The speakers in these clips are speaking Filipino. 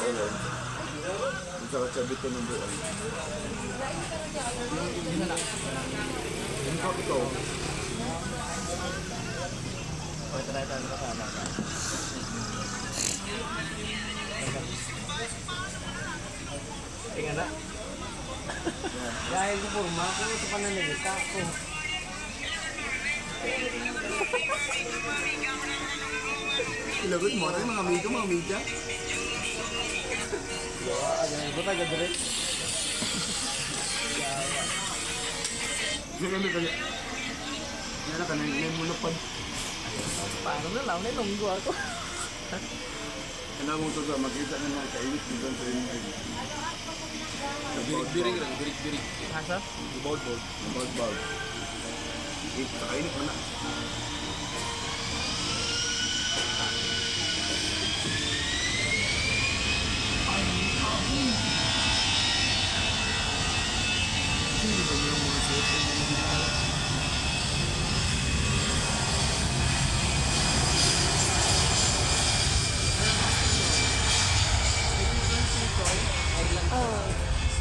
Ayan. Ang sarap-sabit ko ng buwan. Yun na. Yung ko ito. O, try tayo ka sana. Tingnan na. Dahil sa forma, kung ito pa nanagita ako. Ilagot mo rin mga amigo, mga media. Ito tayo direct. Ganyan na kanya. Yan na kanina, yan muna pa. Paano na lang, nilunggo ako. Kailangan mo ito sa makita ng mga kainit dito sa inyo. Birig-birig lang, birig-birig. Hasa? Bold-bold. Bag-bag. Kainit mo na.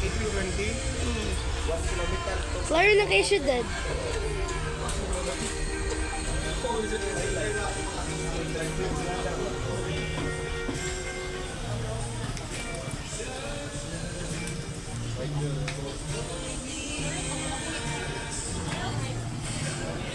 A320, 1 kilometer to Klaro na kayo siya, Dad.